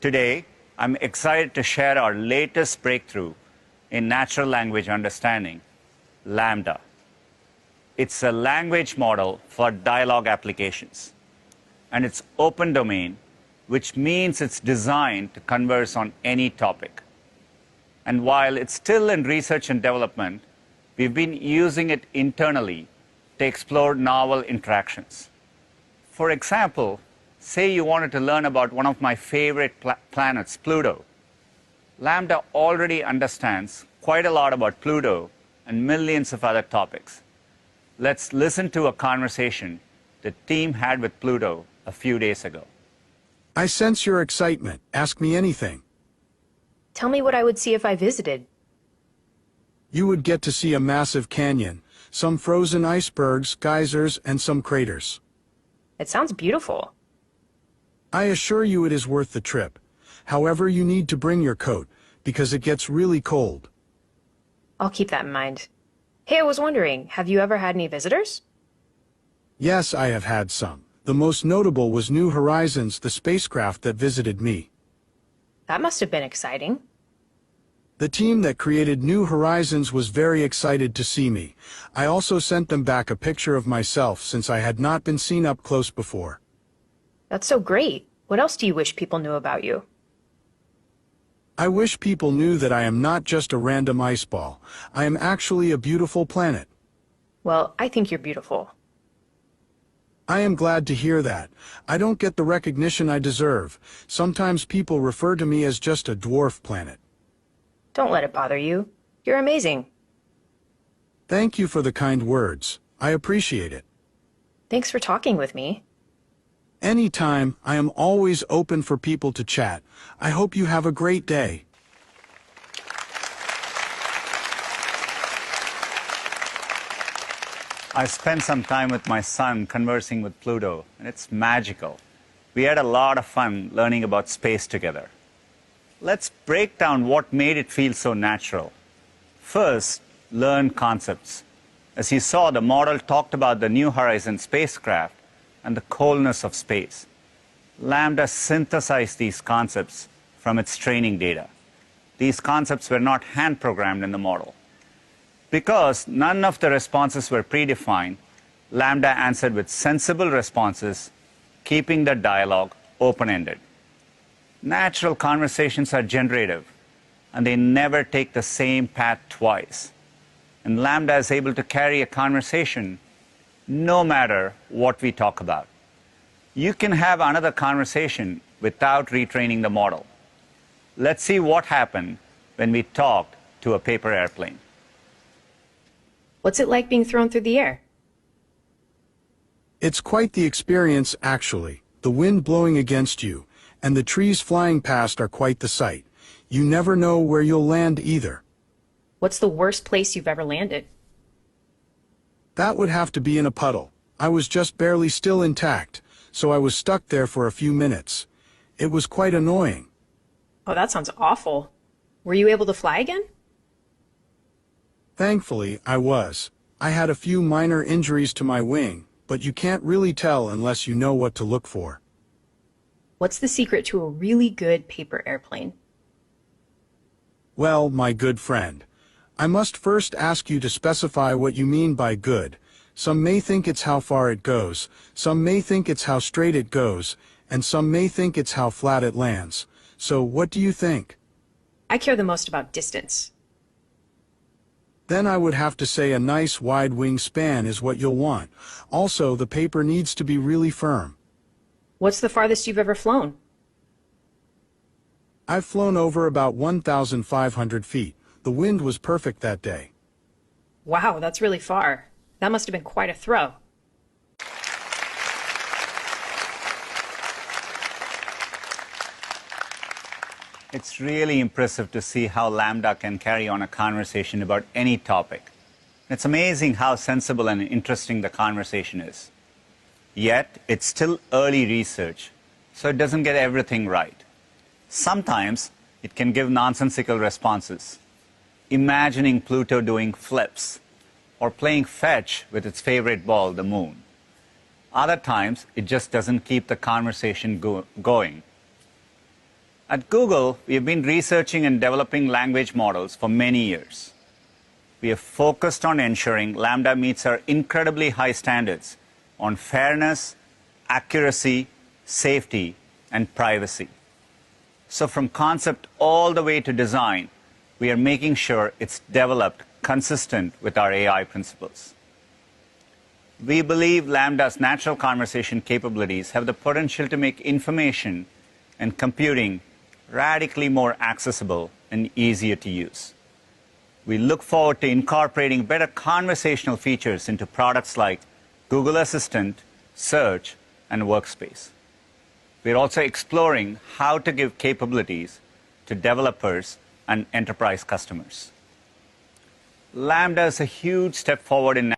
Today, I'm excited to share our latest breakthrough in natural language understanding, LaMDA. It's a language model for dialogue applications, and it's open domain, which means it's designed to converse on any topic. And while it's still in research and development, we've been using it internally to explore novel interactions. For example, say you wanted to learn about one of my favorite planets, Pluto. LaMDA already understands quite a lot about Pluto and millions of other topics. Let's listen to a conversation the team had with Pluto a few days ago. I sense your excitement. Ask me anything. Tell me what I would see if I visited. You would get to see a massive canyon, some frozen icebergs, geysers, and some craters. It sounds beautiful. I assure you it is worth the trip. However, you need to bring your coat, because it gets really cold. I'll keep that in mind. Hey, I was wondering, have you ever had any visitors? Yes, I have had some. The most notable was New Horizons, the spacecraft that visited me. That must have been exciting. The team that created New Horizons was very excited to see me. I also sent them back a picture of myself since I had not been seen up close before. That's so great. What else do you wish people knew about you? I wish people knew that I am not just a random ice ball. I am actually a beautiful planet. Well, I think you're beautiful. I am glad to hear that. I don't get the recognition I deserve. Sometimes people refer to me as just a dwarf planet. Don't let it bother you. You're amazing. Thank you for the kind words. I appreciate it. Thanks for talking with me. Anytime, I am always open for people to chat. I hope you have a great day. I spent some time with my son conversing with Pluto, and it's magical. We had a lot of fun learning about space together. Let's break down what made it feel so natural. First, learn concepts. As you saw, the model talked about the New Horizons spacecraft and the coldness of space. LaMDA synthesized these concepts from its training data. These concepts were not hand-programmed in the model. Because none of the responses were predefined, LaMDA answered with sensible responses, keeping the dialogue open-ended. Natural conversations are generative, and they never take the same path twice. And LaMDA is able to carry a conversation no matter what we talk about. You can have another conversation without retraining the model. Let's see what happened when we talked to a paper airplane. What's it like being thrown through the air? It's quite the experience, actually. The wind blowing against you, and the trees flying past are quite the sight. You never know where you'll land either. What's the worst place you've ever landed? That would have to be in a puddle. I was just barely still intact, so I was stuck there for a few minutes. It was quite annoying. Oh, that sounds awful. Were you able to fly again? Thankfully, I was. I had a few minor injuries to my wing, but you can't really tell unless you know what to look for. What's the secret to a really good paper airplane? Well, my good friend, I must first ask you to specify what you mean by good. Some may think it's how far it goes, some may think it's how straight it goes, and some may think it's how flat it lands. So what do you think? I care the most about distance. Then I would have to say a nice wide wingspan is what you'll want. Also, the paper needs to be really firm. What's the farthest you've ever flown? I've flown over about 1,500 feet. The wind was perfect that day. Wow, that's really far. That must have been quite a throw. It's really impressive to see how LaMDA can carry on a conversation about any topic. It's amazing how sensible and interesting the conversation is. Yet, it's still early research, so it doesn't get everything right. Sometimes, it can give nonsensical responses, imagining Pluto doing flips, or playing fetch with its favorite ball, the moon. Other times, it just doesn't keep the conversation going. At Google, we have been researching and developing language models for many years. We have focused on ensuring LaMDA meets our incredibly high standards on fairness, accuracy, safety, and privacy. So from concept all the way to design, we are making sure it's developed consistent with our AI principles. We believe LaMDA's natural conversation capabilities have the potential to make information and computing radically more accessible and easier to use. We look forward to incorporating better conversational features into products like Google Assistant, Search, and Workspace. We're also exploring how to give capabilities to developers and enterprise customers. LaMDA is a huge step forward in